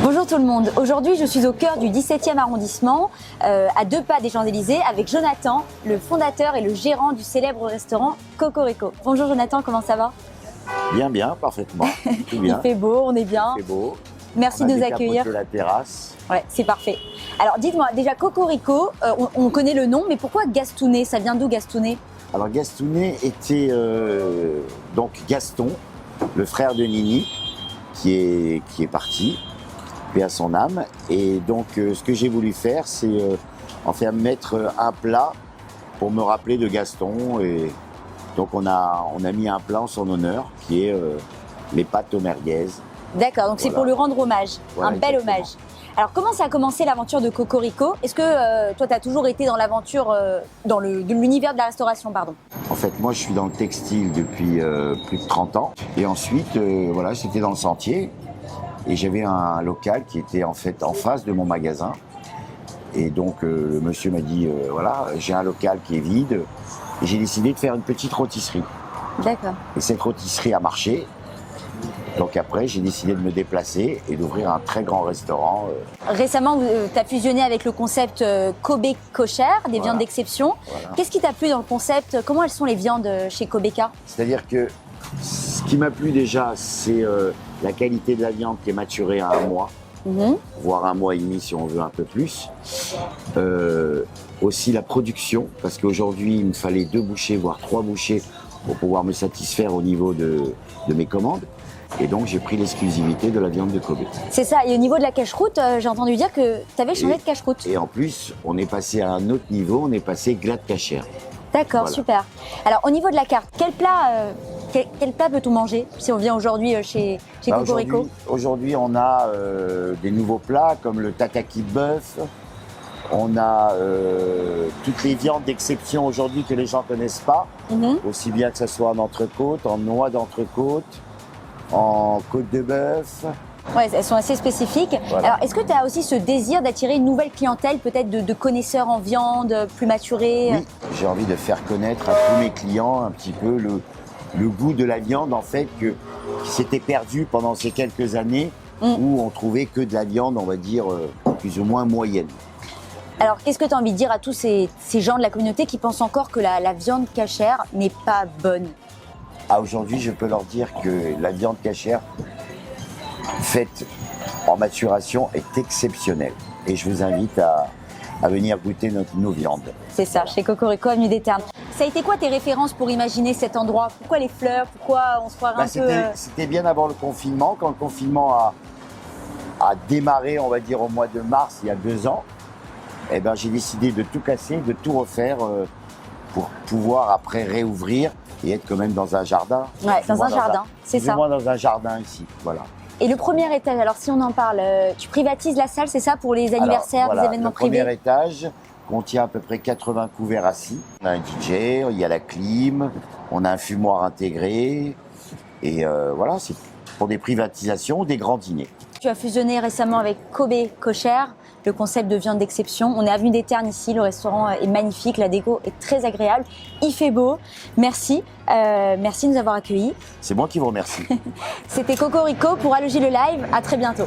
Bonjour tout le monde, aujourd'hui je suis au cœur du 17e arrondissement, à 2 pas des Champs-Élysées, avec Jonathan, le fondateur et le gérant du célèbre restaurant Cocorico. Bonjour Jonathan, comment ça va? Bien, parfaitement, tout bien. Il fait beau, on est bien. Il fait beau. Merci de nous accueillir. On a la terrasse. Ouais, c'est parfait. Alors dites-moi, déjà Cocorico, on connaît le nom, mais pourquoi Gastounet? Ça vient d'où Gastounet? Alors Gastounet était donc Gaston, le frère de Nini, qui est parti, paix à son âme. Et donc ce que j'ai voulu faire, c'est en faire mettre un plat pour me rappeler de Gaston. Et donc on a mis un plat en son honneur, qui est les pâtes aux merguez. D'accord, donc c'est pour lui rendre hommage, voilà, un bel hommage. Alors comment ça a commencé l'aventure de Cocorico? Est-ce que toi tu as toujours été dans l'aventure, dans l'univers de la restauration, pardon? En fait, moi je suis dans le textile depuis plus de 30 ans. Et ensuite, voilà, j'étais dans le sentier et j'avais un local qui était en fait en face de mon magasin. Et donc le monsieur m'a dit, voilà, j'ai un local qui est vide et j'ai décidé de faire une petite rôtisserie. D'accord. Et cette rôtisserie a marché. Donc après, j'ai décidé de me déplacer et d'ouvrir un très grand restaurant. Récemment, tu as fusionné avec le concept Kobe Kosher, des viandes d'exception. Voilà. Qu'est-ce qui t'a plu dans le concept? Comment elles sont les viandes chez Kobeka? C'est-à-dire que ce qui m'a plu déjà, c'est la qualité de la viande qui est maturée à 1 mois, voire 1 mois et demi si on veut un peu plus. Aussi la production, parce qu'aujourd'hui, il me fallait 2 bouchées, voire 3 bouchées pour pouvoir me satisfaire au niveau de mes commandes. Et donc, j'ai pris l'exclusivité de la viande de Kobe. C'est ça. Et au niveau de la cache-croûte, j'ai entendu dire que tu avais changé de cache-croûte. Et en plus, on est passé à un autre niveau, on est passé glade cachère. D'accord, voilà. Super. Alors, au niveau de la carte, quel plat peut-on manger si on vient aujourd'hui chez Cocorico? Aujourd'hui, on a des nouveaux plats comme le tataki de bœuf. On a toutes les viandes d'exception aujourd'hui que les gens ne connaissent pas. Aussi bien que ce soit en entrecôte, en noix d'entrecôte, en côte de bœuf. Ouais, elles sont assez spécifiques. Voilà. Alors, est-ce que tu as aussi ce désir d'attirer une nouvelle clientèle, peut-être de connaisseurs en viande, plus maturés? Oui, j'ai envie de faire connaître à tous mes clients un petit peu le goût de la viande, en fait, qui s'était perdu pendant ces quelques années où on trouvait que de la viande, on va dire, plus ou moins moyenne. Alors, qu'est-ce que tu as envie de dire à tous ces gens de la communauté qui pensent encore que la viande cachère n'est pas bonne? Aujourd'hui, je peux leur dire que la viande cachère faite en maturation est exceptionnelle. Et je vous invite à venir goûter nos viandes. C'est ça, chez Cocorico, avenue des Ternes. Ça a été quoi tes références pour imaginer cet endroit? Pourquoi les fleurs? Pourquoi on se croirait un peu... C'était bien avant le confinement. Quand le confinement a démarré, on va dire, au mois de mars, il y a 2 ans, eh ben, j'ai décidé de tout casser, de tout refaire pour pouvoir après réouvrir et être quand même dans un jardin. Ouais, dans un jardin, c'est ça. Moi, dans un jardin ici, voilà. Et le premier étage, alors si on en parle, tu privatises la salle, c'est ça, pour les anniversaires, voilà, les événements privés? Le premier étage contient à peu près 80 couverts assis. On a un DJ, il y a la clim, on a un fumoir intégré. Et voilà, c'est pour des privatisations ou des grands dîners. Tu as fusionné récemment avec Kobe Kosher, le concept de viande d'exception. On est avenue des Ternes ici, le restaurant est magnifique, la déco est très agréable, il fait beau. Merci, merci de nous avoir accueillis. C'est moi qui vous remercie. C'était Cocorico pour Alloger le Live, à très bientôt.